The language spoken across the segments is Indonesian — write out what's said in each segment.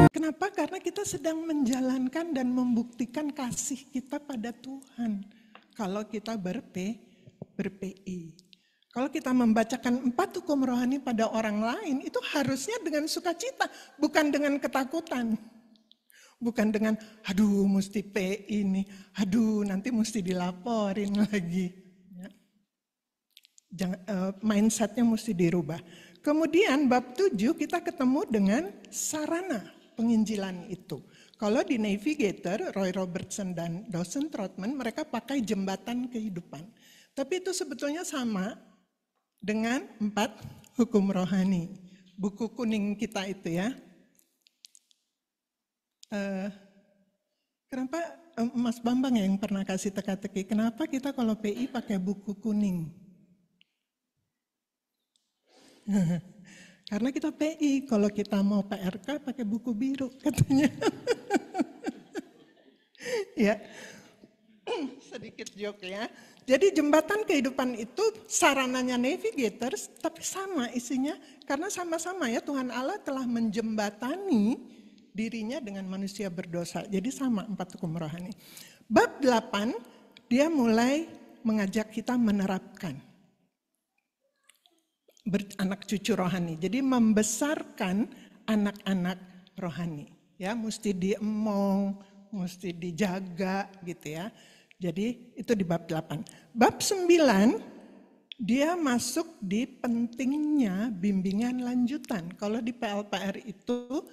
Kenapa? Karena kita sedang menjalankan dan membuktikan kasih kita pada Tuhan. Kalau kita ber-PI. Kalau kita membacakan 4 hukum rohani pada orang lain, itu harusnya dengan sukacita, bukan dengan ketakutan. Bukan dengan, aduh mesti PI nih, aduh nanti mesti dilaporin lagi. Mindsetnya mesti dirubah. Kemudian bab 7 kita ketemu dengan sarana penginjilan itu. Kalau di Navigator, Roy Robertson dan Dawson Trotman, mereka pakai jembatan kehidupan. Tapi itu sebetulnya sama dengan 4 hukum rohani. Buku kuning kita itu ya. Kenapa Mas Bambang yang pernah kasih teka-teki, kenapa kita kalau PI pakai buku kuning? Karena kita PI, kalau kita mau PRK pakai buku biru katanya. Ya, sedikit joke ya. Jadi jembatan kehidupan itu sarananya Navigators, tapi sama isinya. Karena sama-sama ya Tuhan Allah telah menjembatani dirinya dengan manusia berdosa. Jadi sama 4 hukum rohani. Bab 8, dia mulai mengajak kita menerapkan anak cucu rohani. Jadi membesarkan anak-anak rohani. Ya, mesti diemong, mesti dijaga gitu ya. Jadi itu di bab 8. Bab 9 dia masuk di pentingnya bimbingan lanjutan. Kalau di PLPR itu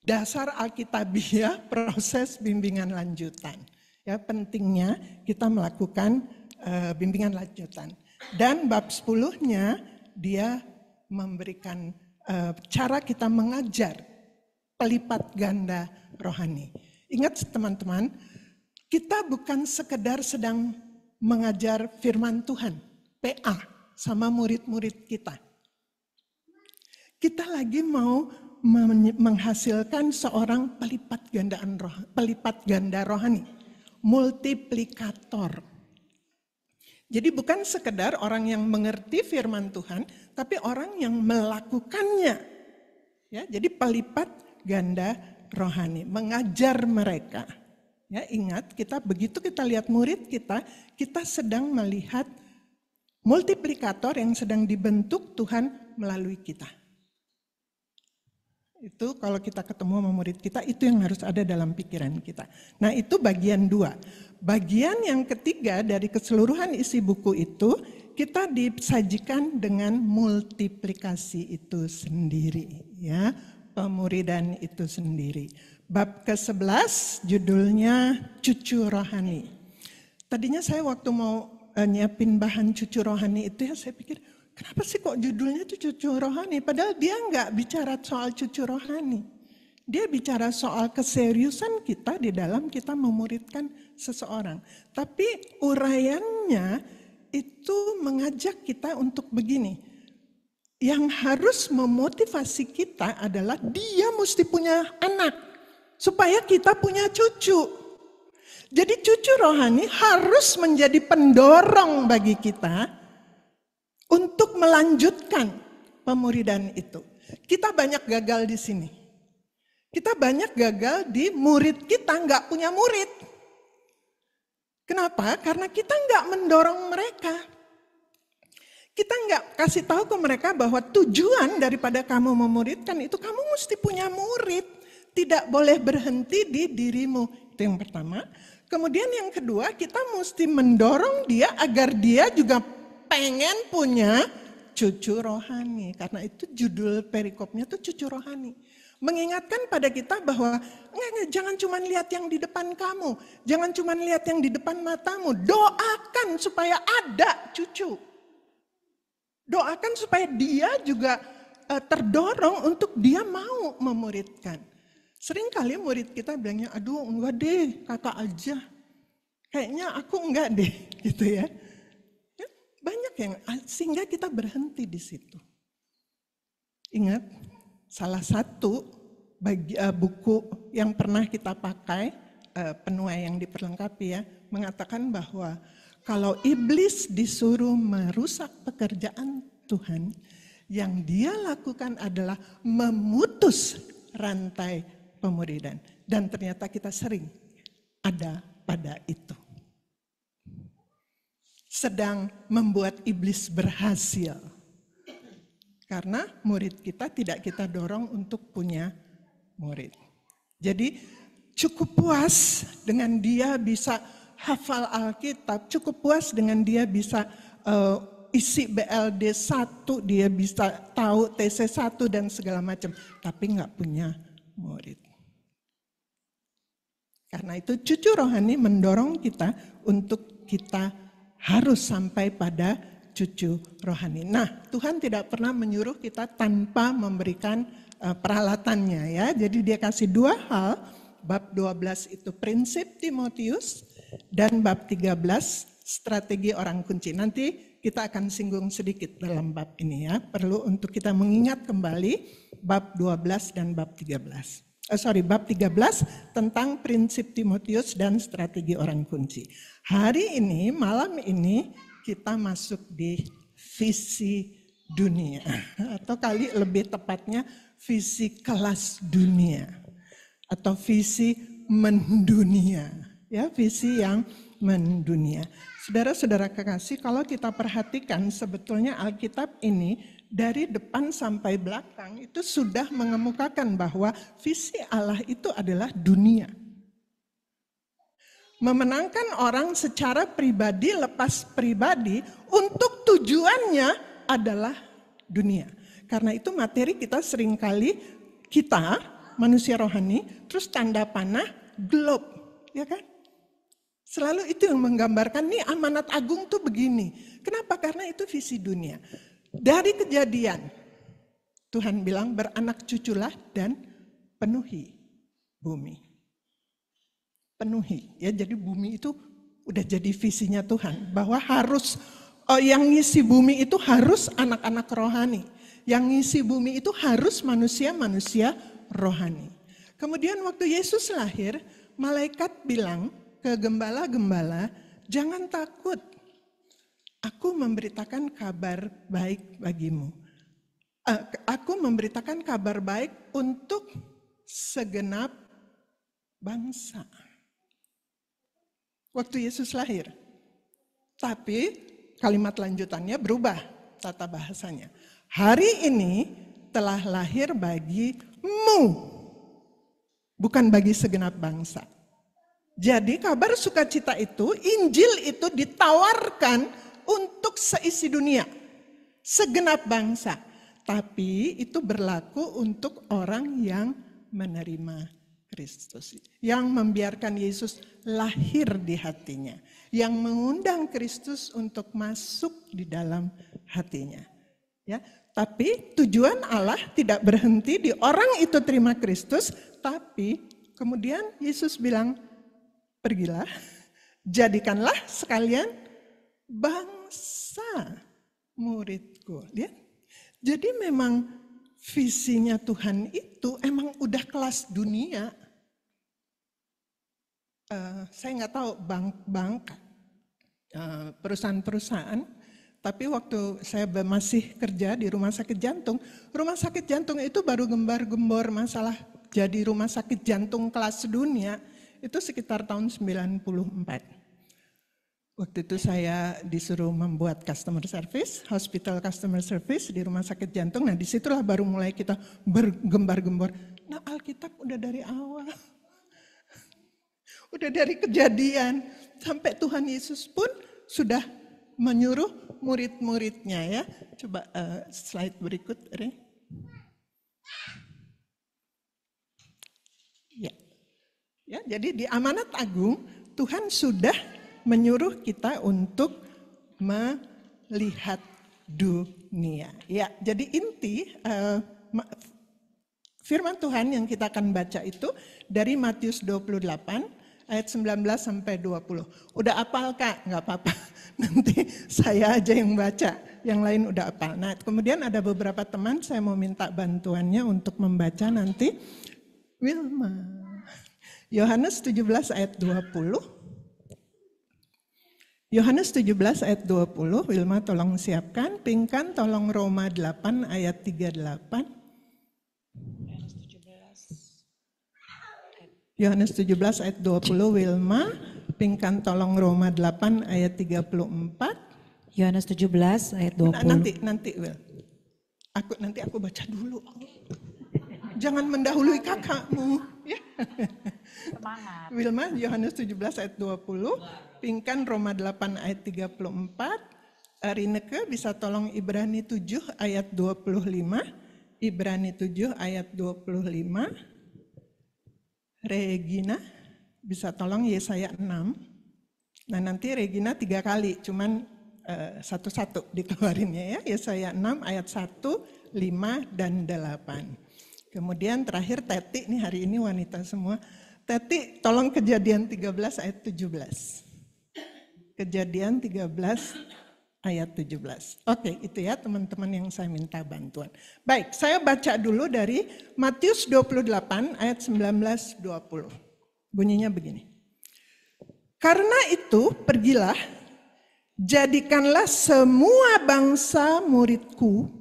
dasar Alkitabiah proses bimbingan lanjutan. Ya, pentingnya kita melakukan bimbingan lanjutan. Dan bab 10-nya dia memberikan cara kita mengajar pelipat ganda rohani. Ingat teman-teman, kita bukan sekedar sedang mengajar firman Tuhan, PA, sama murid-murid kita. Kita lagi mau menghasilkan seorang pelipat ganda rohani, multiplikator. Jadi bukan sekedar orang yang mengerti firman Tuhan, tapi orang yang melakukannya. Ya, jadi pelipat ganda rohani, mengajar mereka. Ya, ingat kita begitu kita lihat murid kita sedang melihat multiplikator yang sedang dibentuk Tuhan melalui kita. Itu kalau kita ketemu sama murid kita, itu yang harus ada dalam pikiran kita. Nah itu bagian 2. Bagian yang ketiga dari keseluruhan isi buku itu, kita disajikan dengan multiplikasi itu sendiri. Ya, pemuridan itu sendiri. Bab ke-11 judulnya cucu rohani. Tadinya saya waktu mau nyiapin bahan cucu rohani itu ya saya pikir, kenapa sih kok judulnya itu cucu rohani? Padahal dia nggak bicara soal cucu rohani. Dia bicara soal keseriusan kita di dalam kita memuridkan seseorang. Tapi uraiannya itu mengajak kita untuk begini. Yang harus memotivasi kita adalah dia mesti punya anak. Supaya kita punya cucu. Jadi cucu rohani harus menjadi pendorong bagi kita untuk melanjutkan pemuridan itu. Kita banyak gagal di sini. Kita banyak gagal di murid kita nggak punya murid. Kenapa? Karena kita nggak mendorong mereka. Kita nggak kasih tahu ke mereka bahwa tujuan daripada kamu memuridkan itu kamu mesti punya murid. Tidak boleh berhenti di dirimu. Itu yang pertama. Kemudian yang kedua, kita mesti mendorong dia agar dia juga pengen punya cucu rohani. Karena itu judul perikopnya itu cucu rohani. Mengingatkan pada kita bahwa jangan cuma lihat yang di depan kamu. Jangan cuma lihat yang di depan matamu. Doakan supaya ada cucu. Doakan supaya dia juga terdorong untuk dia mau memuridkan. Sering kali murid kita bilangnya, aduh enggak deh, kakak aja. Kayaknya aku enggak deh, gitu ya. Banyak yang, sehingga kita berhenti di situ. Ingat, salah satu buku yang pernah kita pakai, penuai yang diperlengkapi ya, mengatakan bahwa kalau iblis disuruh merusak pekerjaan Tuhan, yang dia lakukan adalah memutus rantai pemuridan. Dan ternyata kita sering ada pada itu. Sedang membuat iblis berhasil. Karena murid kita tidak kita dorong untuk punya murid. Jadi cukup puas dengan dia bisa hafal Alkitab, cukup puas dengan dia bisa isi BLD 1, dia bisa tahu TC 1 dan segala macam, tapi nggak punya murid. Karena itu cucu rohani mendorong kita untuk kita harus sampai pada cucu rohani. Nah, Tuhan tidak pernah menyuruh kita tanpa memberikan peralatannya ya. Jadi dia kasih 2 hal, bab 12 itu prinsip Timotius dan bab 13 strategi orang kunci. Nanti kita akan singgung sedikit dalam bab ini ya. Perlu untuk kita mengingat kembali bab 12 dan bab 13. Bab 13 tentang prinsip Timotius dan strategi orang kunci. Hari ini, malam ini kita masuk di visi dunia. Atau kali lebih tepatnya visi kelas dunia. Atau visi mendunia. Ya, visi yang mendunia. Saudara-saudara kekasih, kalau kita perhatikan sebetulnya Alkitab ini dari depan sampai belakang itu sudah mengemukakan bahwa visi Allah itu adalah dunia. Memenangkan orang secara pribadi, lepas pribadi, untuk tujuannya adalah dunia. Karena itu materi kita seringkali, kita manusia rohani, terus tanda panah globe, ya kan? Selalu itu yang menggambarkan nih amanat agung tuh begini. Kenapa? Karena itu visi dunia. Dari Kejadian, Tuhan bilang beranak cuculah dan penuhi bumi. Penuhi, ya jadi bumi itu udah jadi visinya Tuhan. Bahwa harus, yang ngisi bumi itu harus anak-anak rohani. Yang ngisi bumi itu harus manusia-manusia rohani. Kemudian waktu Yesus lahir, malaikat bilang ke gembala-gembala, jangan takut. Aku memberitakan kabar baik bagimu. Aku memberitakan kabar baik untuk segenap bangsa. Waktu Yesus lahir. Tapi kalimat lanjutannya berubah tata bahasanya. Hari ini telah lahir bagimu. Bukan bagi segenap bangsa. Jadi kabar sukacita itu, Injil itu ditawarkan untuk seisi dunia, segenap bangsa. Tapi itu berlaku untuk orang yang menerima Kristus. Yang membiarkan Yesus lahir di hatinya. Yang mengundang Kristus untuk masuk di dalam hatinya. Ya, tapi tujuan Allah tidak berhenti di orang itu terima Kristus. Tapi kemudian Yesus bilang, pergilah, jadikanlah sekalian bangsa muridku. Lihat. Jadi memang visinya Tuhan itu emang udah kelas dunia. Saya nggak tahu bank-bank, perusahaan-perusahaan, tapi waktu saya masih kerja di rumah sakit jantung itu baru gembar-gembor masalah jadi rumah sakit jantung kelas dunia, itu sekitar tahun 94. Waktu itu saya disuruh membuat customer service, hospital customer service di rumah sakit jantung. Nah disitulah baru mulai kita bergembar-gembor. Nah Alkitab udah dari awal. Udah dari Kejadian. Sampai Tuhan Yesus pun sudah menyuruh murid-muridnya ya. Coba slide berikut. Ya, jadi di amanat agung Tuhan sudah menyuruh kita untuk melihat dunia. Ya, jadi inti firman Tuhan yang kita akan baca itu dari Matius 28 ayat 19 sampai 20. Udah hafal Kak? Enggak apa-apa. Nanti saya aja yang baca, yang lain udah hafal. Nah, kemudian ada beberapa teman saya mau minta bantuannya untuk membaca nanti. Wilma. Yohanes 17 ayat 20. Yohanes 17 ayat 20, Wilma tolong siapkan, Pingkan tolong Roma 8 ayat 38. Yohanes 17 ayat 20 Wilma, Pingkan tolong Roma 8 ayat 34. Yohanes 17 ayat 20. Nanti Wil. Nanti aku baca dulu. Jangan mendahului kakakmu. Ya. Semangat. Wilma, Yohanes 17 ayat 20, Pingkan Roma 8 ayat 34, Rineke bisa tolong Ibrani 7 ayat 25, Ibrani 7 ayat 25, Regina bisa tolong Yesaya 6. Nah nanti Regina 3 kali, cuman satu-satu dikeluarinnya ya, Yesaya 6 ayat 1, 5, dan 8. Kemudian terakhir Teti, nih hari ini wanita semua. Teti tolong Kejadian 13 ayat 17. Kejadian 13 ayat 17. Oke, itu ya teman-teman yang saya minta bantuan. Baik, saya baca dulu dari Matius 28 ayat 19-20. Bunyinya begini. Karena itu pergilah, jadikanlah semua bangsa muridku,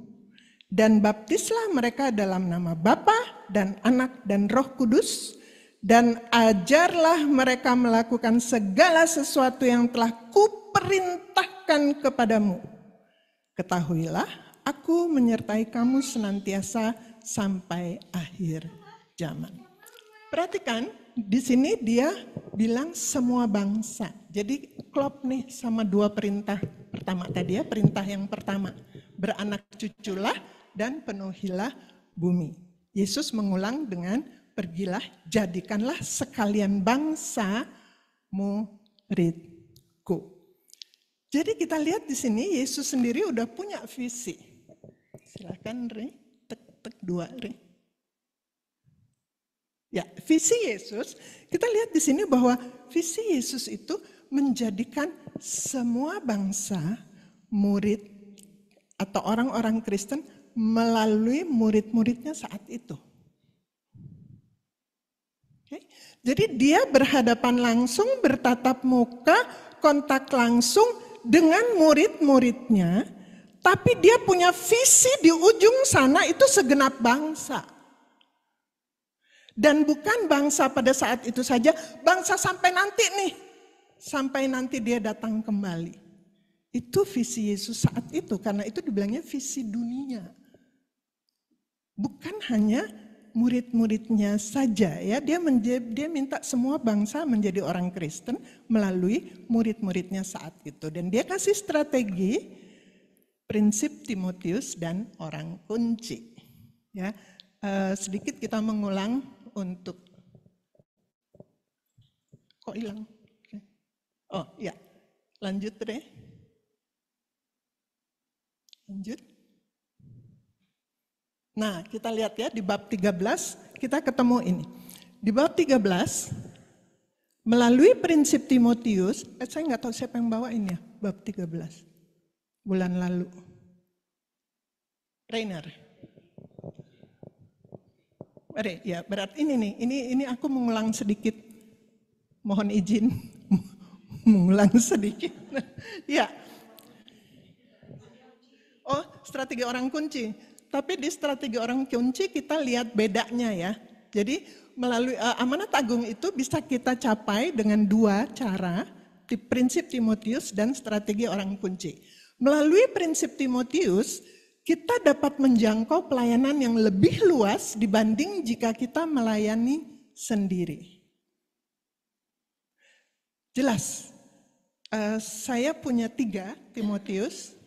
dan baptislah mereka dalam nama Bapa dan Anak dan Roh Kudus, dan ajarlah mereka melakukan segala sesuatu yang telah kuperintahkan kepadamu. Ketahuilah, aku menyertai kamu senantiasa sampai akhir zaman. Perhatikan, di sini dia bilang semua bangsa. Jadi klop nih sama dua perintah pertama tadi ya. Perintah yang pertama, beranak cuculah dan penuhilah bumi. Yesus mengulang dengan pergilah, jadikanlah sekalian bangsa muridku. Jadi kita lihat di sini Yesus sendiri udah punya visi. Silakan Re, tek 2 Re. Ya, visi Yesus, kita lihat di sini bahwa visi Yesus itu menjadikan semua bangsa murid atau orang-orang Kristen melalui murid-muridnya saat itu. Okay. Jadi dia berhadapan langsung, bertatap muka, kontak langsung dengan murid-muridnya, tapi dia punya visi di ujung sana itu segenap bangsa. Dan bukan bangsa pada saat itu saja, bangsa sampai nanti nih. Sampai nanti dia datang kembali. Itu visi Yesus saat itu, karena itu dibilangnya visi dunia. Bukan hanya murid-muridnya saja ya, dia minta semua bangsa menjadi orang Kristen melalui murid-muridnya saat itu. Dan dia kasih strategi, prinsip Timotius dan orang kunci. Ya, sedikit kita mengulang untuk kok hilang? Oh ya, lanjut deh. Lanjut. Nah, kita lihat ya di bab 13 kita ketemu ini. Di bab 13 melalui prinsip Timotius, saya nggak tahu siapa yang bawa ini ya, bab 13 bulan lalu. Rainer. Ya, berarti ini nih, ini aku mengulang sedikit. Mohon izin mengulang sedikit. Ya. Oh, strategi orang kunci. Tapi di strategi orang kunci kita lihat bedanya ya. Jadi melalui amanat agung itu bisa kita capai dengan dua cara, prinsip Timotius dan strategi orang kunci. Melalui prinsip Timotius, kita dapat menjangkau pelayanan yang lebih luas dibanding jika kita melayani sendiri. Jelas, saya punya 3 Timotius,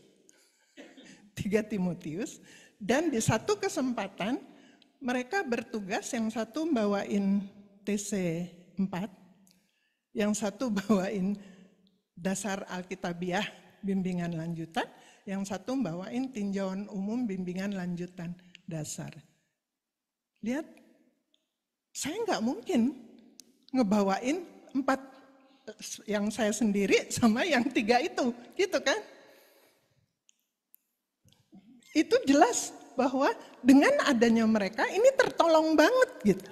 dan di satu kesempatan mereka bertugas, yang satu bawain TC 4, yang satu bawain dasar Alkitabiah bimbingan lanjutan, yang satu bawain tinjauan umum bimbingan lanjutan dasar. Lihat, saya nggak mungkin ngebawain 4 yang saya sendiri sama yang 3 itu, gitu kan? Itu jelas bahwa dengan adanya mereka ini tertolong banget gitu.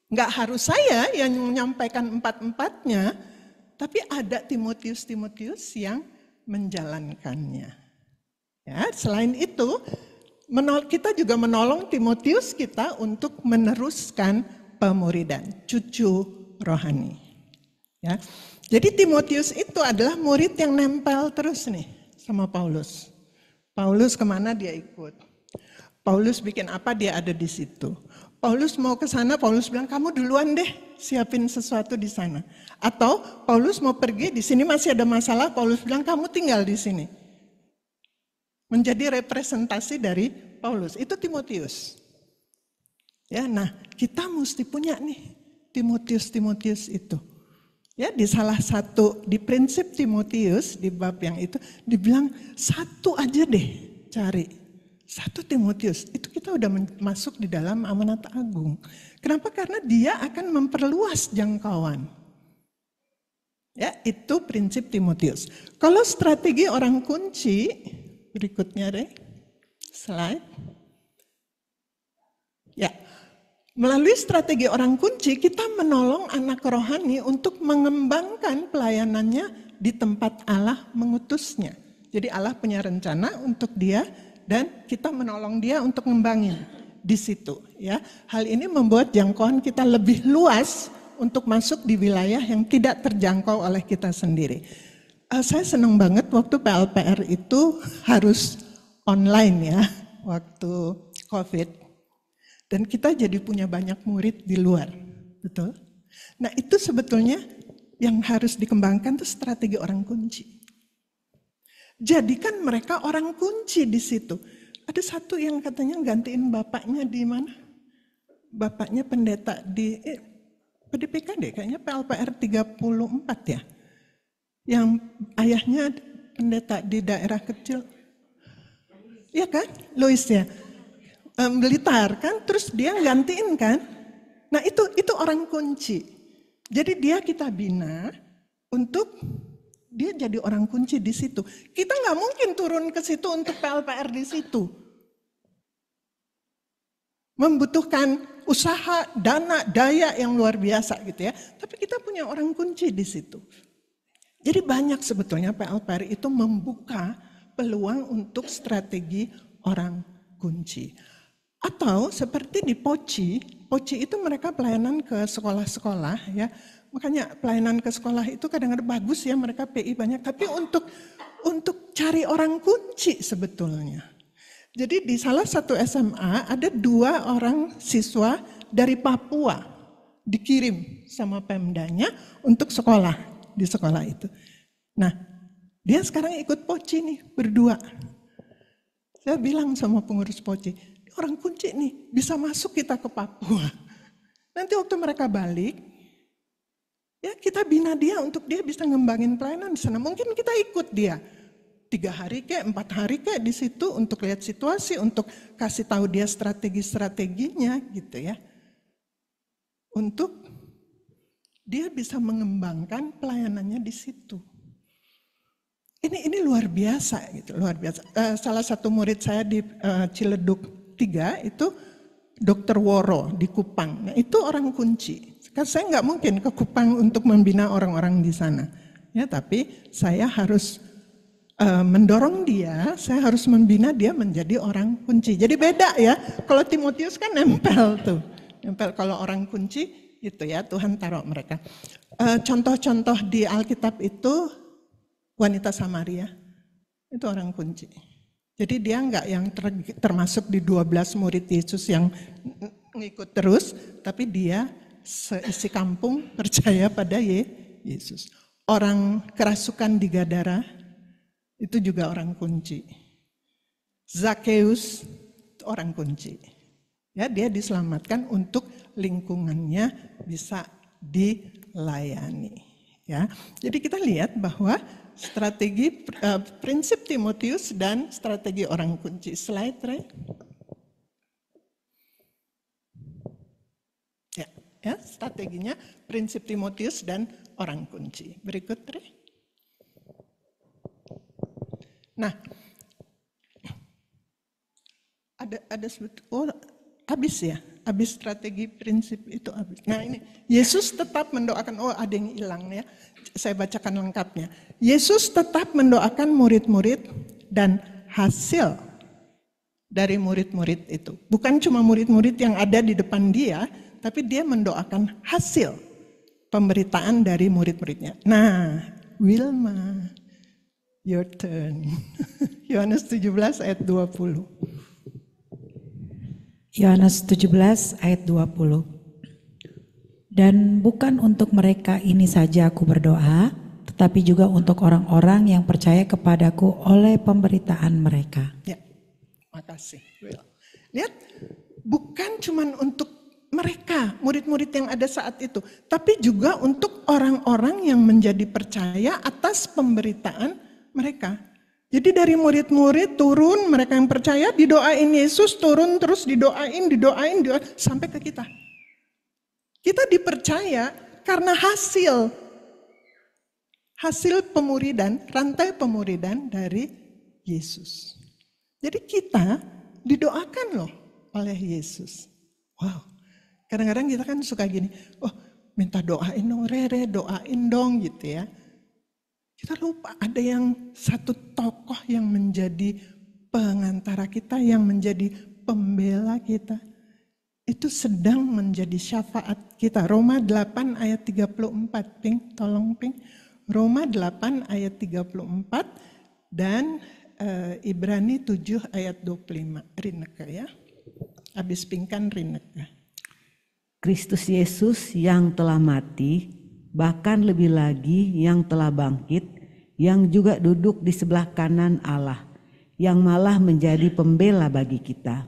Nggak harus saya yang menyampaikan 4-4-nya, tapi ada Timotius yang menjalankannya. Ya, selain itu, kita juga menolong Timotius kita untuk meneruskan pemuridan, cucu rohani. Ya. Jadi Timotius itu adalah murid yang nempel terus nih sama Paulus. Paulus kemana dia ikut. Paulus bikin apa dia ada di situ. Paulus mau ke sana, Paulus bilang kamu duluan deh siapin sesuatu di sana. Atau Paulus mau pergi, di sini masih ada masalah, Paulus bilang kamu tinggal di sini. Menjadi representasi dari Paulus, itu Timotius. Ya, nah kita mesti punya nih Timotius itu. Ya, di salah satu, di prinsip Timotius, di bab yang itu, dibilang satu aja deh cari. Satu Timotius, itu kita udah masuk di dalam amanat agung. Kenapa? Karena dia akan memperluas jangkauan. Ya, itu prinsip Timotius. Kalau strategi orang kunci, berikutnya deh, slide. Ya, melalui strategi orang kunci, kita menolong anak rohani untuk mengembangkan pelayanannya di tempat Allah mengutusnya. Jadi Allah punya rencana untuk dia, dan kita menolong dia untuk ngembangin di situ. Ya, hal ini membuat jangkauan kita lebih luas untuk masuk di wilayah yang tidak terjangkau oleh kita sendiri. Saya senang banget waktu PLPR itu harus online ya, waktu COVID. Dan kita jadi punya banyak murid di luar, betul? Nah itu sebetulnya yang harus dikembangkan itu strategi orang kunci. Jadikan mereka orang kunci di situ. Ada satu yang katanya gantiin bapaknya di mana? Bapaknya pendeta di PDPKD, kayaknya PLPR 34 ya. Yang ayahnya pendeta di daerah kecil. Iya kan? Louis ya. Blitar kan, terus dia gantiin kan. Nah itu orang kunci. Jadi dia kita bina untuk dia jadi orang kunci di situ. Kita nggak mungkin turun ke situ untuk PLPR di situ. Membutuhkan usaha, dana, daya yang luar biasa gitu ya. Tapi kita punya orang kunci di situ. Jadi banyak sebetulnya PLPR itu membuka peluang untuk strategi orang kunci. Atau seperti di Poci itu mereka pelayanan ke sekolah-sekolah ya. Makanya pelayanan ke sekolah itu kadang-kadang bagus ya, mereka PI banyak. Tapi untuk cari orang kunci sebetulnya. Jadi di salah satu SMA ada 2 orang siswa dari Papua dikirim sama Pemdanya untuk sekolah di sekolah itu. Nah dia sekarang ikut Poci nih berdua. Saya bilang sama pengurus Poci, orang kunci nih bisa masuk kita ke Papua. Nanti waktu mereka balik, ya kita bina dia untuk dia bisa ngembangin pelayanan di sana. Mungkin kita ikut dia 3 hari kek, 4 hari kek di situ untuk lihat situasi, untuk kasih tahu dia strategi-strateginya gitu ya. Untuk dia bisa mengembangkan pelayanannya di situ. Ini luar biasa gitu, luar biasa. Salah satu murid saya di Ciledug 3 itu Dr. Woro di Kupang. Nah itu orang kunci. Kan saya nggak mungkin ke Kupang untuk membina orang-orang di sana. Ya, tapi saya harus mendorong dia, saya harus membina dia menjadi orang kunci. Jadi beda ya, kalau Timotius kan nempel tuh. Nempel, kalau orang kunci gitu ya, Tuhan taruh mereka. Contoh-contoh di Alkitab itu, wanita Samaria, itu orang kunci. Jadi dia enggak yang termasuk di 12 murid Yesus yang ngikut terus, tapi dia seisi kampung percaya pada Yesus. Orang kerasukan di Gadara, itu juga orang kunci. Zakheus, orang kunci. Ya, dia diselamatkan untuk lingkungannya bisa dilayani. Ya, jadi kita lihat bahwa strategi prinsip Timotius dan strategi orang kunci. Slide, Ray. Ya, strateginya prinsip Timotius dan orang kunci. Berikut, Ray. Nah, ada habis ya, habis strategi prinsip itu habis. Nah ini, Yesus tetap mendoakan, ada yang hilang ya, saya bacakan lengkapnya. Yesus tetap mendoakan murid-murid dan hasil dari murid-murid itu. Bukan cuma murid-murid yang ada di depan dia, tapi dia mendoakan hasil pemberitaan dari murid-muridnya. Nah, Wilma, your turn. Yohanes 17 ayat 20. Yohanes 17 ayat 20. Dan bukan untuk mereka ini saja aku berdoa, tetapi juga untuk orang-orang yang percaya kepadaku oleh pemberitaan mereka. Ya, makasih. Lihat, bukan cuma untuk mereka, murid-murid yang ada saat itu, tapi juga untuk orang-orang yang menjadi percaya atas pemberitaan mereka. Jadi dari murid-murid turun, mereka yang percaya didoain Yesus, turun terus didoain sampai ke kita. Kita dipercaya karena hasil pemuridan, rantai pemuridan dari Yesus. Jadi kita didoakan loh oleh Yesus. Wow, kadang-kadang kita kan suka gini, oh minta doain dong Rere, doain dong gitu ya. Kita lupa ada yang satu tokoh yang menjadi pengantara kita, yang menjadi pembela kita. Itu sedang menjadi syafaat kita. Roma 8 ayat 34, Ping, tolong Ping. Roma 8 ayat 34 dan Ibrani 7 ayat 25. Rineke ya. Habis pingkan Rineke. Kristus Yesus yang telah mati, bahkan lebih lagi yang telah bangkit, yang juga duduk di sebelah kanan Allah, yang malah menjadi pembela bagi kita.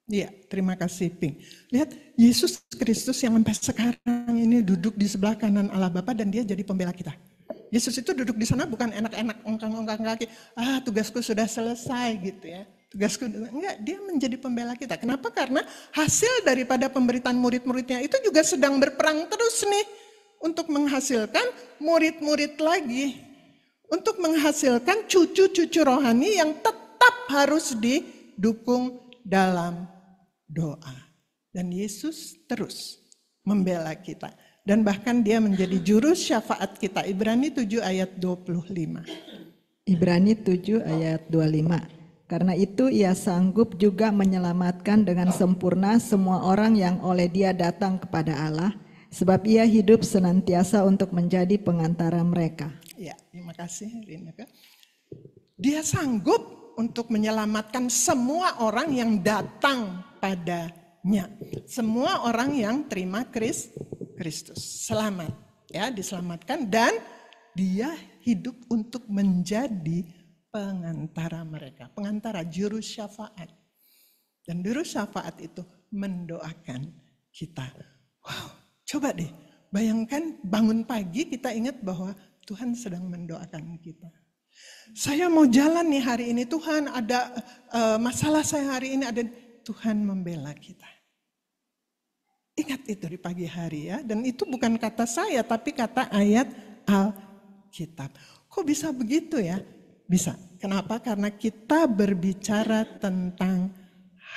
Iya, terima kasih Ping. Lihat, Yesus Kristus yang sampai sekarang ini duduk di sebelah kanan Allah Bapa dan dia jadi pembela kita. Yesus itu duduk di sana bukan enak-enak ongkang-ongkang kaki, tugasku sudah selesai gitu ya. Tugasku enggak, dia menjadi pembela kita. Kenapa? Karena hasil daripada pemberitaan murid-muridnya itu juga sedang berperang terus nih untuk menghasilkan murid-murid lagi. Untuk menghasilkan cucu-cucu rohani yang tetap harus didukung dalam doa. Dan Yesus terus membela kita. Dan bahkan dia menjadi juru syafaat kita. Ibrani 7 ayat 25. Ibrani 7 ayat 25. Karena itu ia sanggup juga menyelamatkan dengan sempurna semua orang yang oleh dia datang kepada Allah. Sebab ia hidup senantiasa untuk menjadi pengantara mereka. Ya, terima kasih Rineke. Dia sanggup untuk menyelamatkan semua orang yang datang padanya. Semua orang yang terima Kristus. Selamat, ya, diselamatkan dan dia hidup untuk menjadi pengantara mereka. Pengantara, juru syafaat. Dan juru syafaat itu mendoakan kita. Wow, coba deh bayangkan bangun pagi kita ingat bahwa Tuhan sedang mendoakan kita. Saya mau jalan nih hari ini, Tuhan ada masalah saya hari ini, ada Tuhan membela kita. Ingat itu di pagi hari ya, dan itu bukan kata saya tapi kata ayat Alkitab. Kok bisa begitu ya? Bisa. Kenapa? Karena kita berbicara tentang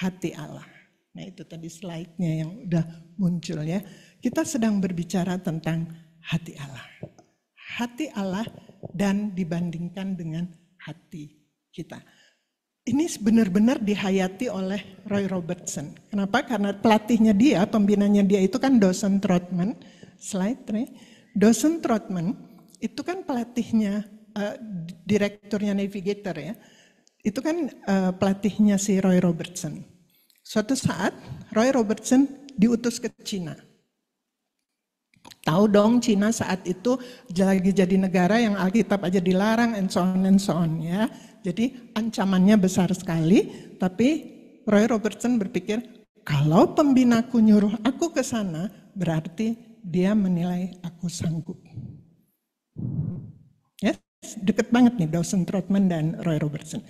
hati Allah. Nah itu tadi slide-nya yang udah muncul ya. Kita sedang berbicara tentang hati Allah. Hati Allah dan dibandingkan dengan hati kita. Ini benar-benar dihayati oleh Roy Robertson. Kenapa? Karena pelatihnya dia, pembinanya dia itu kan Dawson Trotman. Slide, Ray. Dawson Trotman itu kan pelatihnya, direkturnya Navigator ya. Itu kan pelatihnya si Roy Robertson. Suatu saat Roy Robertson diutus ke Cina. Tahu dong Cina saat itu lagi jadi negara yang Alkitab aja dilarang and so on ya. Jadi ancamannya besar sekali, tapi Roy Robertson berpikir kalau pembinaku nyuruh aku ke sana berarti dia menilai aku sanggup. Yes, deket banget nih Dawson Trotman dan Roy Robertson.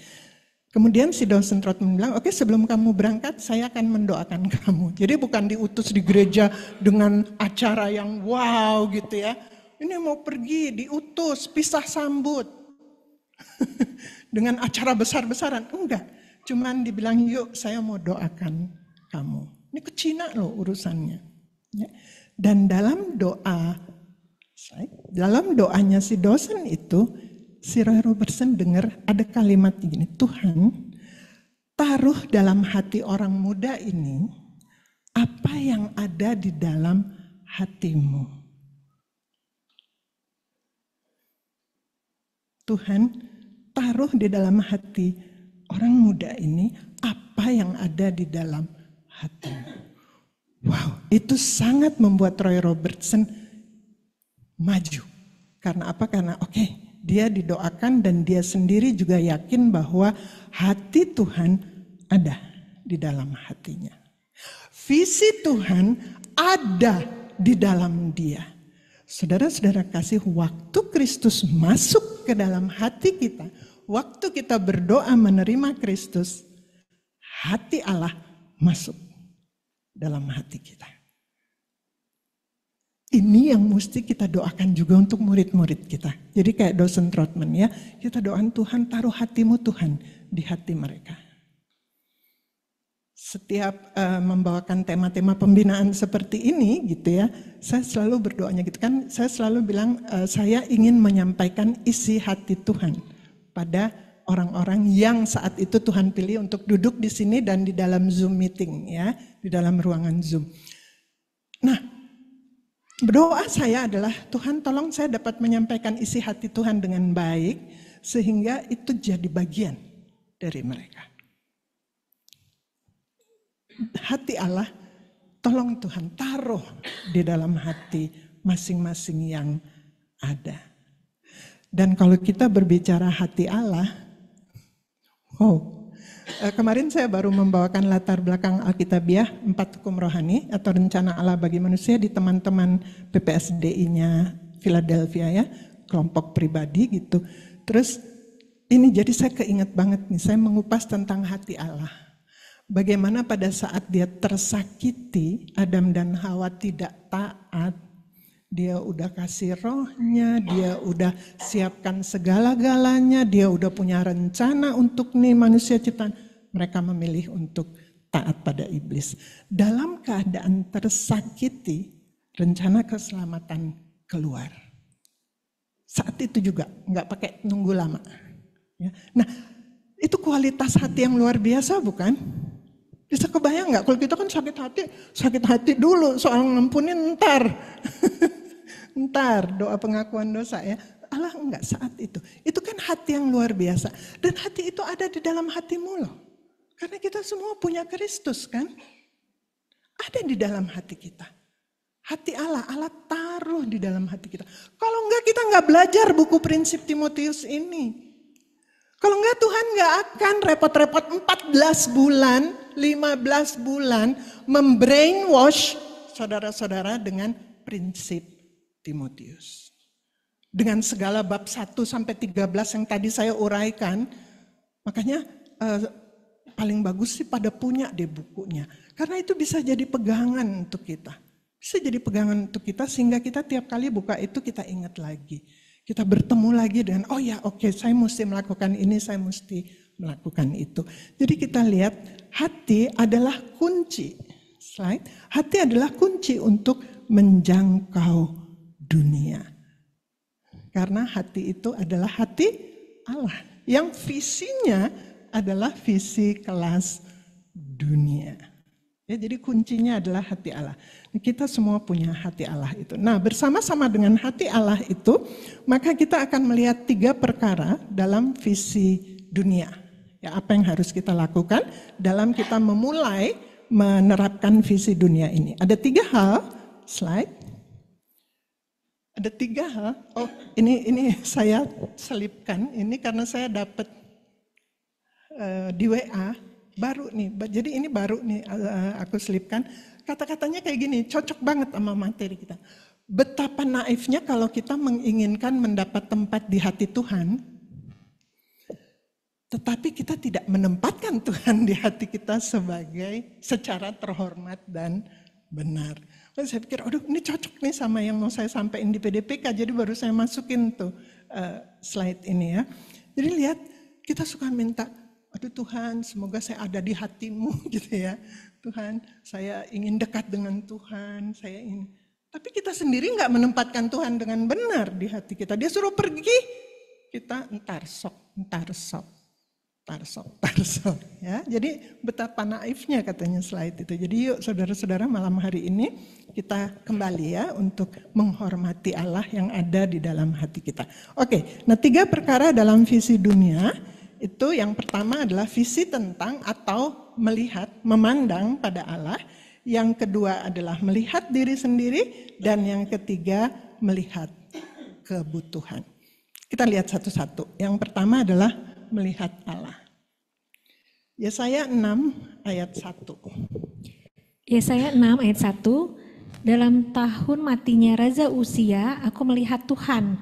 Kemudian si Dawson Trotman bilang, oke, sebelum kamu berangkat saya akan mendoakan kamu. Jadi bukan diutus di gereja dengan acara yang wow gitu ya. Ini mau pergi, diutus, pisah sambut. Dengan acara besar-besaran. Enggak, cuman dibilang yuk saya mau doakan kamu. Ini ke Cina loh urusannya. Ya. Dan dalam doanya si Dawson itu, si Roy Robertson dengar ada kalimat gini, Tuhan taruh dalam hati orang muda ini apa yang ada di dalam hatimu. Tuhan taruh di dalam hati orang muda ini apa yang ada di dalam hatimu. Wow, itu sangat membuat Roy Robertson maju. Karena apa? Karena dia didoakan dan dia sendiri juga yakin bahwa hati Tuhan ada di dalam hatinya. Visi Tuhan ada di dalam dia. Saudara-saudara kasih, waktu Kristus masuk ke dalam hati kita, waktu kita berdoa menerima Kristus, hati Allah masuk dalam hati kita. Ini yang mesti kita doakan juga untuk murid-murid kita. Jadi kayak dosen Trotman ya, kita doakan Tuhan taruh hatimu Tuhan di hati mereka. Setiap membawakan tema-tema pembinaan seperti ini gitu ya, saya selalu berdoanya gitu kan, saya selalu bilang saya ingin menyampaikan isi hati Tuhan pada orang-orang yang saat itu Tuhan pilih untuk duduk di sini dan di dalam Zoom meeting ya, di dalam ruangan Zoom. Nah, berdoa saya adalah Tuhan tolong saya dapat menyampaikan isi hati Tuhan dengan baik sehingga itu jadi bagian dari mereka. Hati Allah, tolong Tuhan taruh di dalam hati masing-masing yang ada. Dan kalau kita berbicara hati Allah, kemarin saya baru membawakan latar belakang Alkitabiah 4 hukum rohani atau rencana Allah bagi manusia di teman-teman PPSDI-nya Philadelphia ya, kelompok pribadi gitu. Terus ini jadi saya keinget banget nih, saya mengupas tentang hati Allah. Bagaimana pada saat dia tersakiti, Adam dan Hawa tidak taat, dia udah kasih rohnya, dia udah siapkan segala-galanya, dia udah punya rencana untuk nih manusia ciptaan. Mereka memilih untuk taat pada iblis. Dalam keadaan tersakiti, rencana keselamatan keluar. Saat itu juga, nggak pakai nunggu lama. Ya. Nah, itu kualitas hati yang luar biasa bukan? Bisa kebayang nggak? Kalau kita kan sakit hati dulu, soal ngampunin ntar. Ntar doa pengakuan dosa ya. Allah enggak saat itu. Itu kan hati yang luar biasa. Dan hati itu ada di dalam hatimu loh. Karena kita semua punya Kristus kan. Ada di dalam hati kita. Hati Allah, Allah taruh di dalam hati kita. Kalau enggak kita enggak belajar buku prinsip Timotius ini. Kalau enggak Tuhan enggak akan repot-repot 14 bulan, 15 bulan membrainwash saudara-saudara dengan prinsip Timotius. Dengan segala bab 1 sampai 13 yang tadi saya uraikan, makanya paling bagus sih pada punya deh bukunya. Karena itu bisa jadi pegangan untuk kita. Bisa jadi pegangan untuk kita sehingga kita tiap kali buka itu kita ingat lagi. Kita bertemu lagi dengan, saya mesti melakukan ini, saya mesti melakukan itu. Jadi kita lihat hati adalah kunci. Slide. Hati adalah kunci untuk menjangkau dunia. Karena hati itu adalah hati Allah. Yang visinya adalah visi kelas dunia. Ya, jadi kuncinya adalah hati Allah. Kita semua punya hati Allah itu. Nah, bersama-sama dengan hati Allah itu, maka kita akan melihat 3 perkara dalam visi dunia. Ya, apa yang harus kita lakukan dalam kita memulai menerapkan visi dunia ini. Ada 3 hal, slide. Ada 3 hal. Ini saya selipkan. Ini karena saya dapat di WA. Baru nih, jadi ini baru nih aku selipkan. Kata-katanya kayak gini, cocok banget sama materi kita. Betapa naifnya kalau kita menginginkan mendapat tempat di hati Tuhan, tetapi kita tidak menempatkan Tuhan di hati kita secara terhormat dan benar. Lalu saya pikir, ini cocok nih sama yang mau saya sampaikan di PDPK, jadi baru saya masukin tuh slide ini ya. Jadi lihat, kita suka minta, Tuhan, semoga saya ada di hatimu gitu ya. Tuhan, saya ingin dekat dengan Tuhan, saya ingin. Tapi kita sendiri nggak menempatkan Tuhan dengan benar di hati kita. Dia suruh pergi, kita entar sok. Tarso ya. Jadi betapa naifnya katanya slide itu. Jadi yuk saudara-saudara, malam hari ini kita kembali ya untuk menghormati Allah yang ada di dalam hati kita. Oke, nah 3 perkara dalam visi dunia itu, yang pertama adalah visi tentang atau melihat, memandang pada Allah. Yang kedua adalah melihat diri sendiri, dan yang ketiga melihat kebutuhan. Kita lihat satu-satu. Yang pertama adalah melihat Allah. Yesaya 6 ayat 1. Yesaya 6 ayat 1, dalam tahun matinya Raja Uzia, aku melihat Tuhan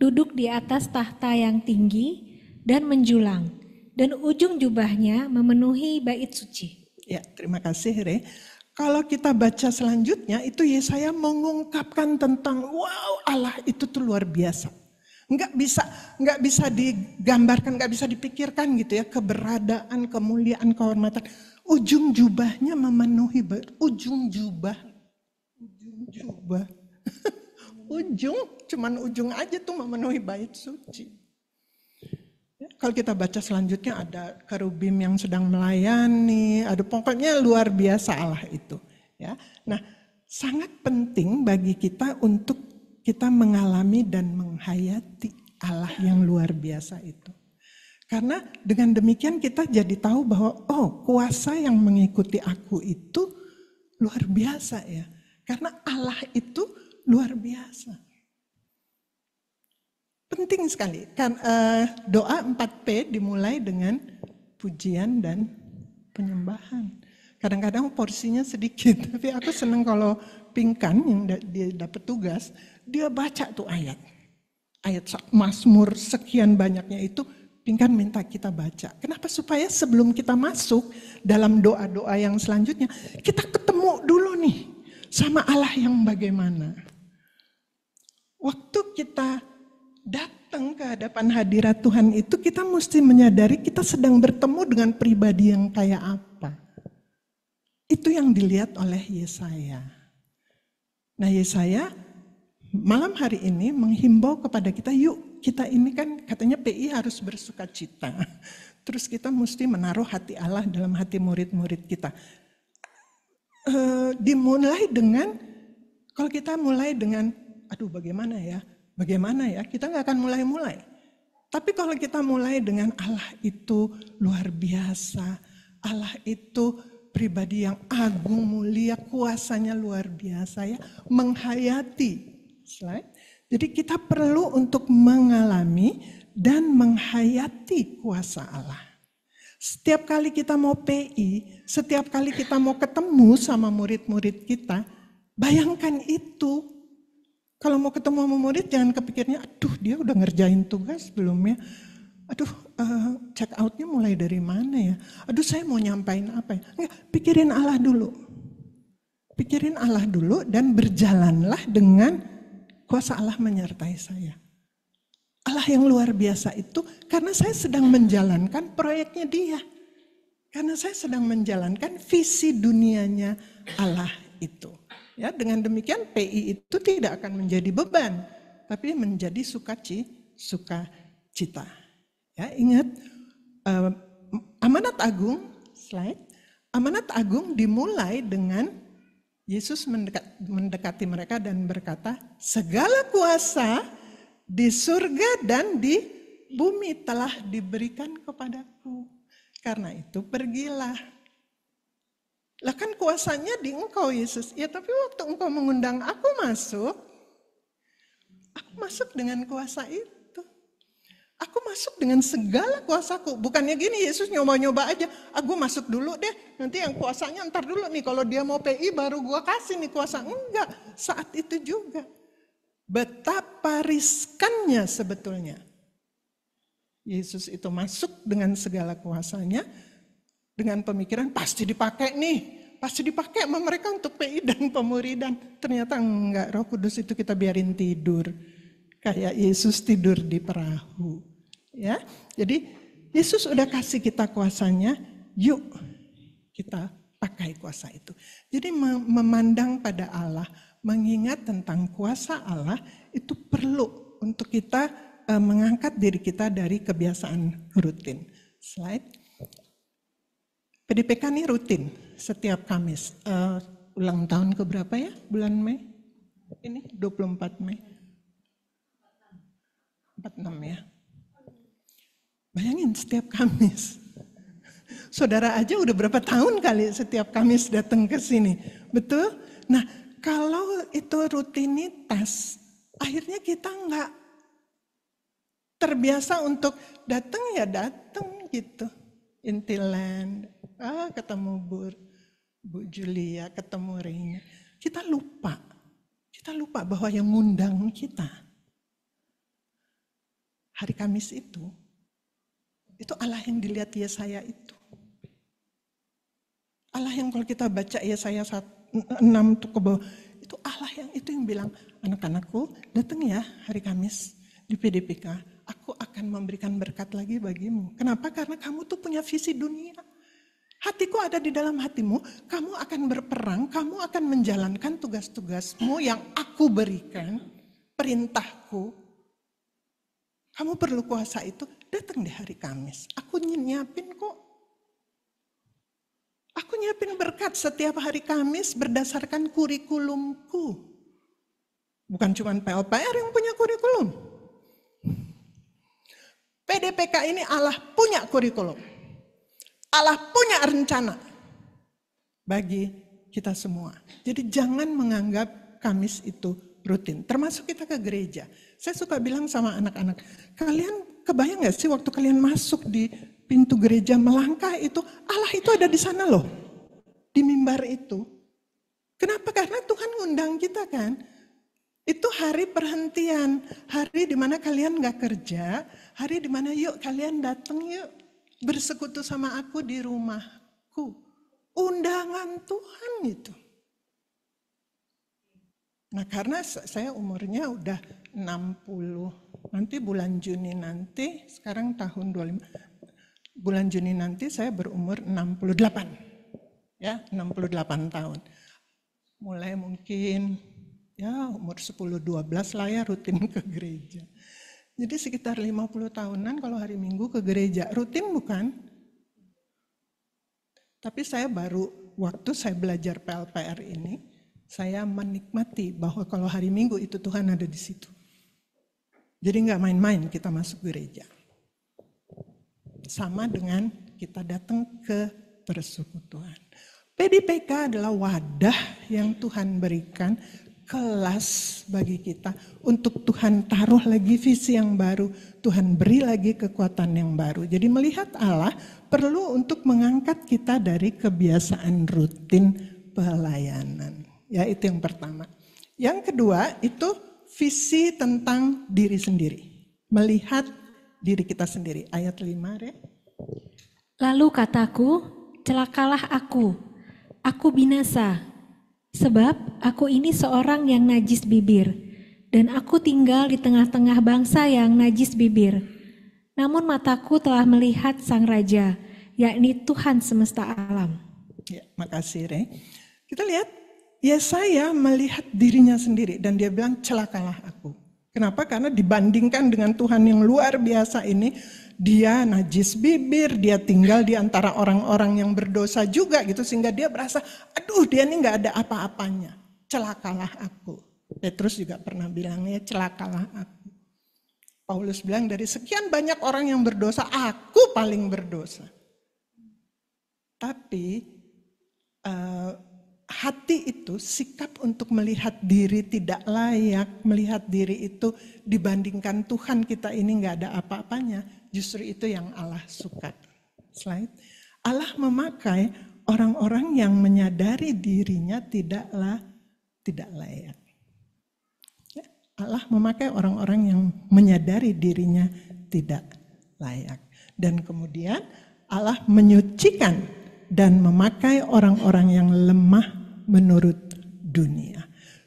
duduk di atas tahta yang tinggi dan menjulang, dan ujung jubahnya memenuhi bait suci. Ya, terima kasih Re. Kalau kita baca selanjutnya, itu Yesaya mengungkapkan tentang wow, Allah itu tuh luar biasa. Nggak bisa digambarkan, nggak bisa dipikirkan gitu ya, keberadaan, kemuliaan, kehormatan. Ujung jubahnya memenuhi, ujung jubah. Cuman ujung aja tuh memenuhi bait suci. Ya, kalau kita baca selanjutnya ada kerubim yang sedang melayani, ada pokoknya luar biasa Allah itu. Ya, nah sangat penting bagi kita untuk kita mengalami dan menghayati Allah yang luar biasa itu. Karena dengan demikian kita jadi tahu bahwa kuasa yang mengikuti aku itu luar biasa ya. Karena Allah itu luar biasa. Penting sekali. Kan, doa 4P dimulai dengan pujian dan penyembahan. Kadang-kadang porsinya sedikit, tapi aku senang kalau Pinkan yang dia dapat tugas, dia baca tuh ayat Mazmur sekian banyaknya itu, Pinkan minta kita baca. Kenapa? Supaya sebelum kita masuk dalam doa-doa yang selanjutnya, kita ketemu dulu nih sama Allah yang bagaimana. Waktu kita datang ke hadapan hadirat Tuhan itu, kita mesti menyadari kita sedang bertemu dengan pribadi yang kayak apa. Itu yang dilihat oleh Yesaya. Nah Yesaya malam hari ini menghimbau kepada kita, yuk kita ini kan katanya PI harus bersuka cita. Terus kita mesti menaruh hati Allah dalam hati murid-murid kita. Dimulai dengan, kalau kita mulai dengan, bagaimana ya, kita gak akan mulai-mulai. Tapi kalau kita mulai dengan Allah itu luar biasa, Allah itu pribadi yang agung, mulia, kuasanya luar biasa ya, menghayati. Slide. Jadi kita perlu untuk mengalami dan menghayati kuasa Allah. Setiap kali kita mau PI, setiap kali kita mau ketemu sama murid-murid kita, bayangkan itu. Kalau mau ketemu sama murid jangan kepikirnya, dia udah ngerjain tugas belum ya? Check out-nya mulai dari mana ya? Saya mau nyampain apa ya? Enggak, pikirin Allah dulu. Pikirin Allah dulu dan berjalanlah dengan kuasa Allah menyertai saya. Allah yang luar biasa itu karena saya sedang menjalankan proyeknya Dia. Karena saya sedang menjalankan visi dunianya Allah itu. Ya, dengan demikian PI itu tidak akan menjadi beban, tapi menjadi sukacita. Ya, ingat amanat agung, slide. Amanat agung dimulai dengan Yesus mendekati mereka dan berkata, segala kuasa di surga dan di bumi telah diberikan kepadaku. Karena itu pergilah. Lah kan kuasanya di engkau Yesus. Ya tapi waktu engkau mengundang aku masuk dengan kuasa itu. Aku masuk dengan segala kuasaku. Bukannya gini, Yesus nyoba-nyoba aja. Aku masuk dulu deh, nanti yang kuasanya ntar dulu nih. Kalau dia mau PI baru gua kasih nih kuasa. Enggak, saat itu juga. Betapa riskannya sebetulnya. Yesus itu masuk dengan segala kuasanya. Dengan pemikiran pasti dipakai nih. Pasti dipakai sama mereka untuk PI dan pemuridan. Ternyata enggak, Roh Kudus itu kita biarin tidur. Kayak Yesus tidur di perahu. Ya, jadi Yesus udah kasih kita kuasanya, yuk kita pakai kuasa itu. Jadi memandang pada Allah, mengingat tentang kuasa Allah itu perlu untuk kita mengangkat diri kita dari kebiasaan rutin. Slide. PDPK ini rutin setiap Kamis. Ulang tahun keberapa ya? Bulan Mei? Ini 24 Mei. 46 ya. Bayangin setiap Kamis. Saudara aja udah berapa tahun kali setiap Kamis datang ke sini. Betul? Nah, kalau itu rutinitas, akhirnya kita nggak terbiasa untuk datang ya datang gitu. Intiland, ketemu Bu Julia, ketemu Reina. Kita lupa bahwa yang ngundang kita hari Kamis itu Allah yang dilihat Yesaya itu. Allah yang kalau kita baca Yesaya 6 tuh ke bawah, itu Allah yang bilang, anak-anakku datang ya hari Kamis di PDPK, aku akan memberikan berkat lagi bagimu. Kenapa? Karena kamu tuh punya visi dunia. Hatiku ada di dalam hatimu, kamu akan berperang, kamu akan menjalankan tugas-tugasmu yang aku berikan, perintahku. Kamu perlu kuasa itu, datang di hari Kamis. Aku nyiapin kok. Aku nyiapin berkat setiap hari Kamis berdasarkan kurikulumku. Bukan cuma PLPR yang punya kurikulum. PDPK ini Allah punya kurikulum. Allah punya rencana bagi kita semua. Jadi jangan menganggap Kamis itu rutin. Termasuk kita ke gereja. Saya suka bilang sama anak-anak, kalian kebayang gak sih waktu kalian masuk di pintu gereja melangkah itu, Allah itu ada di sana loh. Di mimbar itu. Kenapa? Karena Tuhan ngundang kita kan. Itu hari perhentian. Hari dimana kalian gak kerja. Hari dimana yuk kalian datang yuk. Bersekutu sama aku di rumahku. Undangan Tuhan itu. Nah karena saya umurnya udah 60. Nanti bulan Juni nanti, sekarang tahun 25. Bulan Juni nanti saya berumur 68. Ya, 68 tahun. Mulai mungkin ya umur 10-12 lah ya rutin ke gereja. Jadi sekitar 50 tahunan kalau hari Minggu ke gereja. Rutin bukan? Tapi saya baru waktu saya belajar PLPR ini, saya menikmati bahwa kalau hari Minggu itu Tuhan ada di situ. Jadi nggak main-main kita masuk gereja. Sama dengan kita datang ke persekutuan. PDPK adalah wadah yang Tuhan berikan, kelas bagi kita untuk Tuhan taruh lagi visi yang baru, Tuhan beri lagi kekuatan yang baru. Jadi melihat Allah perlu untuk mengangkat kita dari kebiasaan rutin pelayanan. Ya itu yang pertama. Yang kedua itu visi tentang diri sendiri. Melihat diri kita sendiri. Ayat 5 Re. Lalu kataku, celakalah aku binasa. Sebab aku ini seorang yang najis bibir, dan aku tinggal di tengah-tengah bangsa yang najis bibir. Namun mataku telah melihat Sang Raja, yakni Tuhan semesta alam. Ya, makasih Re. Kita lihat, Yesaya melihat dirinya sendiri dan dia bilang celakalah aku. Kenapa? Karena dibandingkan dengan Tuhan yang luar biasa ini, dia najis bibir, dia tinggal di antara orang-orang yang berdosa juga gitu. Sehingga dia berasa, aduh dia ini gak ada apa-apanya. Celakalah aku. Petrus juga pernah bilangnya celakalah aku. Paulus bilang dari sekian banyak orang yang berdosa, aku paling berdosa. Tapi hati itu sikap untuk melihat diri tidak layak, melihat diri itu dibandingkan Tuhan kita ini gak ada apa-apanya. Justru itu yang Allah suka. Slide. Allah memakai orang-orang yang menyadari dirinya tidak layak. Ya, Allah memakai orang-orang yang menyadari dirinya tidak layak. Dan kemudian Allah menyucikan dan memakai orang-orang yang lemah menurut dunia.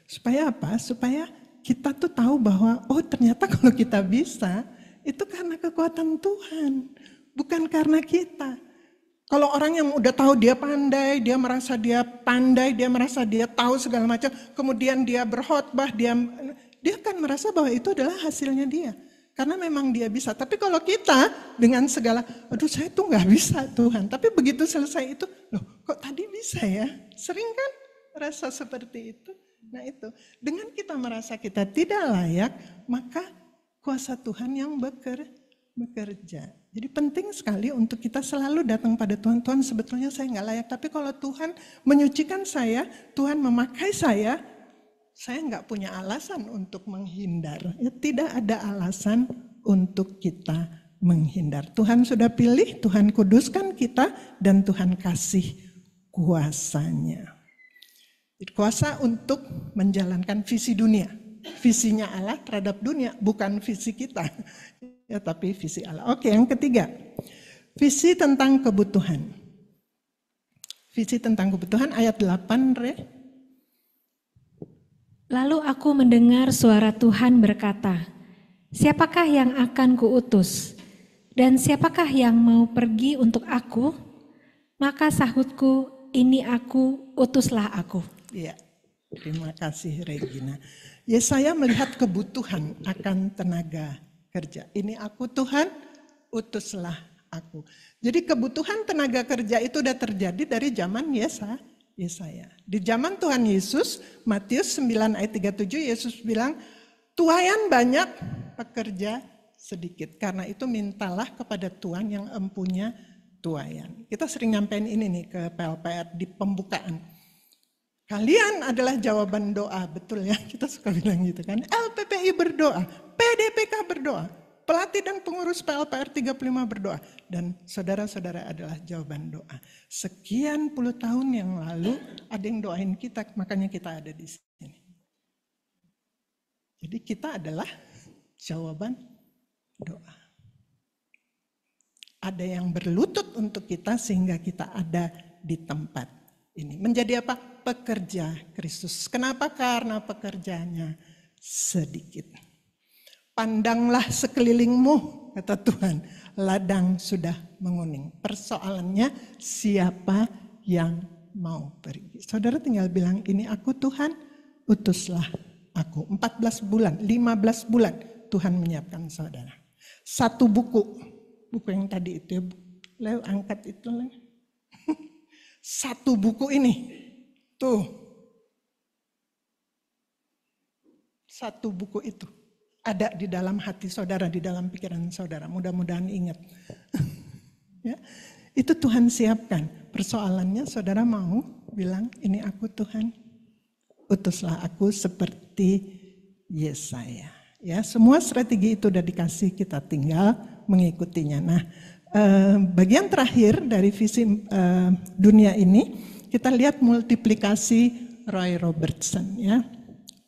Supaya apa? Supaya kita tuh tahu bahwa oh ternyata kalau kita bisa, itu karena kekuatan Tuhan, bukan karena kita. Kalau orang yang udah tahu dia pandai, dia merasa dia pandai, dia merasa dia tahu segala macam, kemudian dia berkhotbah, dia akan merasa bahwa itu adalah hasilnya dia. Karena memang dia bisa. Tapi kalau kita dengan segala, aduh saya tuh nggak bisa Tuhan. Tapi begitu selesai itu, loh kok tadi bisa ya? Sering kan rasa seperti itu. Nah itu, dengan kita merasa kita tidak layak, maka kuasa Tuhan yang bekerja. Jadi penting sekali untuk kita selalu datang pada Tuhan. Tuhan sebetulnya saya nggak layak, tapi kalau Tuhan menyucikan saya, Tuhan memakai saya nggak punya alasan untuk menghindar. Ya, tidak ada alasan untuk kita menghindar. Tuhan sudah pilih, Tuhan kuduskan kita, dan Tuhan kasih kuasanya. Kuasa untuk menjalankan visi dunia. Visinya Allah terhadap dunia, bukan visi kita. Ya, tapi visi Allah. Oke, yang ketiga. Visi tentang kebutuhan. Visi tentang kebutuhan ayat 8, Re. Lalu aku mendengar suara Tuhan berkata, siapakah yang akan kuutus? Dan siapakah yang mau pergi untuk aku? Maka sahutku, ini aku, utuslah aku. Ya, terima kasih Regina. Yesaya melihat kebutuhan akan tenaga kerja. Ini aku Tuhan, utuslah aku. Jadi kebutuhan tenaga kerja itu sudah terjadi dari zaman Yesaya. Di zaman Tuhan Yesus, Matius 9 ayat 37, Yesus bilang, tuaian banyak, pekerja sedikit. Karena itu mintalah kepada Tuhan yang empunya tuaian. Kita sering nyampein ini nih ke PLPR di pembukaan. Kalian adalah jawaban doa, betul ya? Kita suka bilang gitu kan. LPPI berdoa, PDPK berdoa, pelatih dan pengurus PLPR 35 berdoa. Dan saudara-saudara adalah jawaban doa. Sekian puluh tahun yang lalu ada yang doain kita, makanya kita ada di sini. Jadi kita adalah jawaban doa. Ada yang berlutut untuk kita sehingga kita ada di tempat ini. Menjadi apa? Pekerja Kristus. Kenapa? Karena pekerjaannya sedikit. Pandanglah sekelilingmu, kata Tuhan, ladang sudah menguning. Persoalannya siapa yang mau pergi. Saudara tinggal bilang, ini aku Tuhan, utuslah aku. 14 bulan, 15 bulan Tuhan menyiapkan saudara. Satu buku yang tadi itu ya, Leo angkat itu Leo. Satu buku ini, tuh. Satu buku itu ada di dalam hati saudara, di dalam pikiran saudara. Mudah-mudahan ingat. Ya, itu Tuhan siapkan. Persoalannya saudara mau bilang, ini aku Tuhan, utuslah aku seperti Yesaya. Ya, semua strategi itu udah dikasih, kita tinggal mengikutinya. Nah, bagian terakhir dari visi dunia ini, kita lihat multiplikasi Roy Robertson. Ya,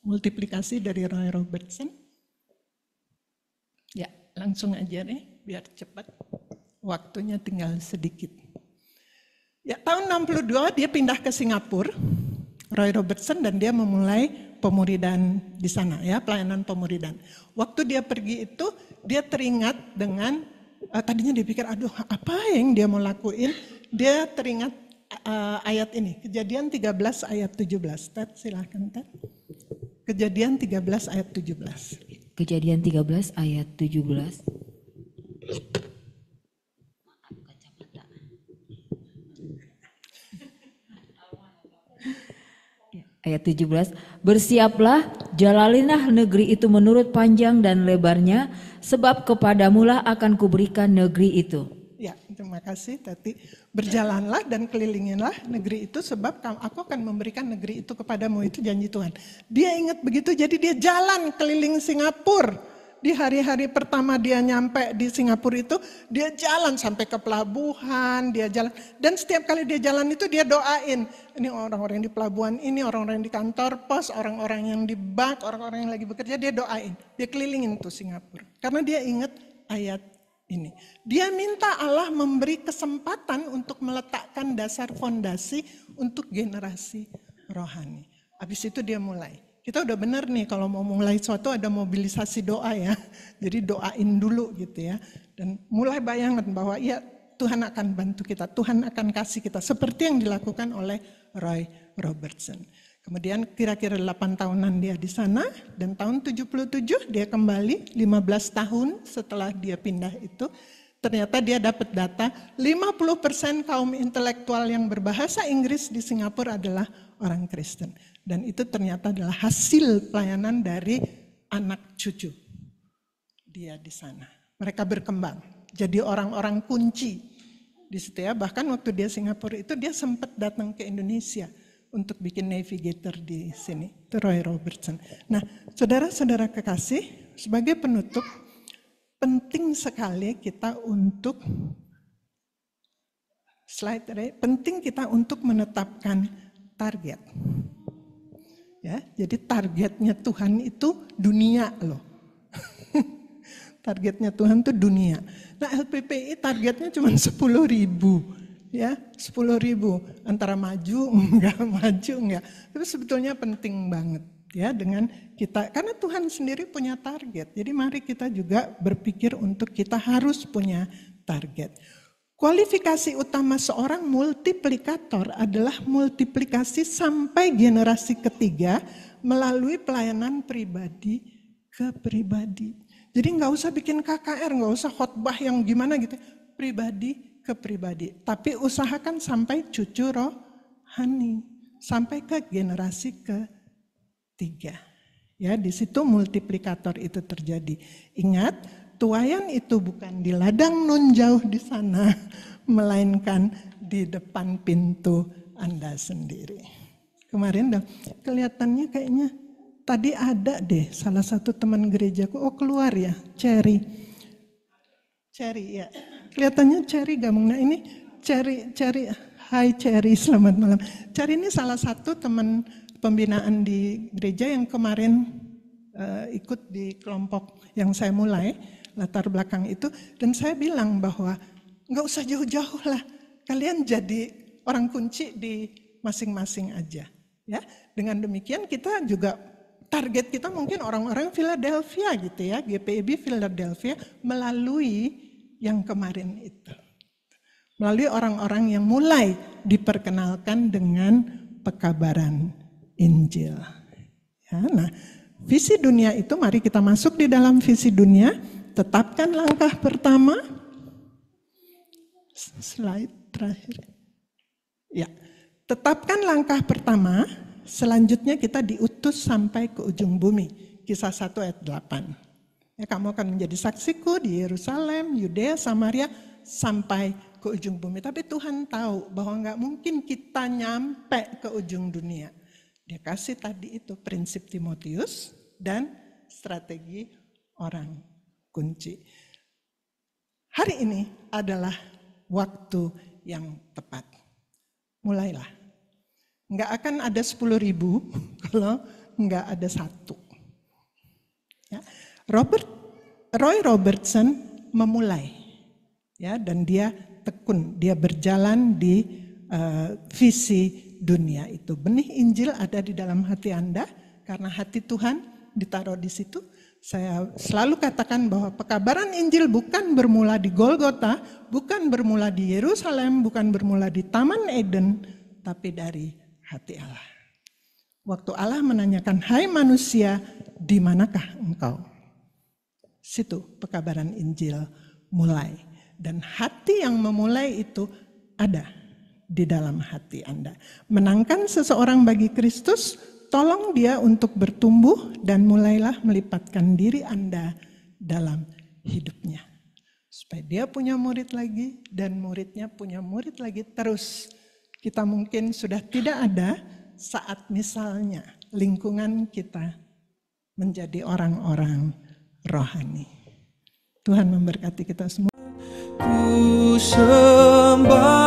multiplikasi dari Roy Robertson. Ya, langsung aja nih, biar cepat. Waktunya tinggal sedikit. Ya, tahun 62 dia pindah ke Singapura, Roy Robertson, dan dia memulai pemuridan di sana, ya, pelayanan pemuridan. Waktu dia pergi itu, dia teringat dengan, tadinya dia pikir, aduh apa yang dia mau lakuin, dia teringat ayat ini, Kejadian 13 ayat 17. Ted, silahkan Ted. Kejadian 13 ayat 17. Kejadian 13 ayat 17. Ayat 17, bersiaplah, jalalinlah negeri itu menurut panjang dan lebarnya, sebab kepadamulah akan kuberikan negeri itu. Ya, terima kasih Tati. Berjalanlah dan kelilinginlah negeri itu, sebab aku akan memberikan negeri itu kepadamu, itu janji Tuhan. Dia ingat begitu, jadi dia jalan keliling Singapura. Di hari-hari pertama dia nyampe di Singapura itu, dia jalan sampai ke pelabuhan, dia jalan. Dan setiap kali dia jalan itu dia doain. Ini orang-orang yang di pelabuhan ini, orang-orang yang di kantor pos, orang-orang yang di bank, orang-orang yang lagi bekerja, dia doain. Dia kelilingin tuh Singapura. Karena dia ingat ayat ini. Dia minta Allah memberi kesempatan untuk meletakkan dasar fondasi untuk generasi rohani. Habis itu dia mulai. Kita udah benar nih kalau mau mulai sesuatu ada mobilisasi doa ya. Jadi doain dulu gitu ya. Dan mulai bayangkan bahwa ya Tuhan akan bantu kita. Tuhan akan kasih kita. Seperti yang dilakukan oleh Roy Robertson. Kemudian kira-kira 8 tahunan dia di sana, dan tahun 77 dia kembali, 15 tahun setelah dia pindah itu, ternyata dia dapat data 50% kaum intelektual yang berbahasa Inggris di Singapura adalah orang Kristen. Dan itu ternyata adalah hasil pelayanan dari anak cucu dia di sana. Mereka berkembang, jadi orang-orang kunci di situ ya. Bahkan waktu dia Singapura itu dia sempat datang ke Indonesia untuk bikin navigator di sini, itu Roy Robertson. Nah, saudara-saudara kekasih, sebagai penutup, penting sekali kita untuk penting kita untuk menetapkan target. Ya, jadi targetnya Tuhan itu dunia loh. Targetnya Tuhan itu dunia. Nah, LPPI targetnya cuma 10.000. Ya, 10.000 antara maju enggak. Tapi sebetulnya penting banget ya dengan kita, karena Tuhan sendiri punya target. Jadi mari kita juga berpikir untuk kita harus punya target. Kualifikasi utama seorang multiplikator adalah multiplikasi sampai generasi ketiga melalui pelayanan pribadi ke pribadi. Jadi nggak usah bikin KKR, nggak usah khotbah yang gimana gitu, pribadi ke pribadi, tapi usahakan sampai cucu rohani, sampai ke generasi ketiga. Ya, di situ multiplikator itu terjadi. Ingat, tuayan itu bukan di ladang nun jauh di sana, melainkan di depan pintu Anda sendiri. Kemarin dong, kelihatannya kayaknya tadi ada deh salah satu teman gerejaku, keluar ya, Cherry ya. Kelihatannya Cherry gabung. Nah ini Cherry, hai Cherry, selamat malam. Cherry ini salah satu teman pembinaan di gereja yang kemarin ikut di kelompok yang saya mulai, latar belakang itu. Dan saya bilang bahwa nggak usah jauh-jauh lah, kalian jadi orang kunci di masing-masing aja. Ya, dengan demikian kita juga target kita mungkin orang-orang Philadelphia gitu ya, GPIB Philadelphia melalui yang kemarin itu. Melalui orang-orang yang mulai diperkenalkan dengan pekabaran Injil. Ya, nah, visi dunia itu mari kita masuk di dalam visi dunia, tetapkan langkah pertama. Slide terakhir. Ya, tetapkan langkah pertama, selanjutnya kita diutus sampai ke ujung bumi. Kisah 1 ayat 8. Ya, kamu akan menjadi saksiku di Yerusalem, Yudea, Samaria, sampai ke ujung bumi. Tapi Tuhan tahu bahwa nggak mungkin kita nyampe ke ujung dunia. Dia kasih tadi itu prinsip Timotius dan strategi orang kunci. Hari ini adalah waktu yang tepat. Mulailah. Nggak akan ada 10.000 kalau nggak ada satu. Ya. Roy Robertson memulai, ya, dan dia tekun, dia berjalan di visi dunia itu. Benih Injil ada di dalam hati Anda, karena hati Tuhan ditaruh di situ. Saya selalu katakan bahwa pekabaran Injil bukan bermula di Golgota, bukan bermula di Yerusalem, bukan bermula di Taman Eden, tapi dari hati Allah. Waktu Allah menanyakan, hai manusia, di manakah engkau? Situ pekabaran Injil mulai. Dan hati yang memulai itu ada di dalam hati Anda. Menangkan seseorang bagi Kristus, tolong dia untuk bertumbuh dan mulailah melipatkan diri Anda dalam hidupnya. Supaya dia punya murid lagi dan muridnya punya murid lagi terus. Kita mungkin sudah tidak ada saat misalnya lingkungan kita menjadi orang-orang rohani. Tuhan memberkati kita semua. Ku sembah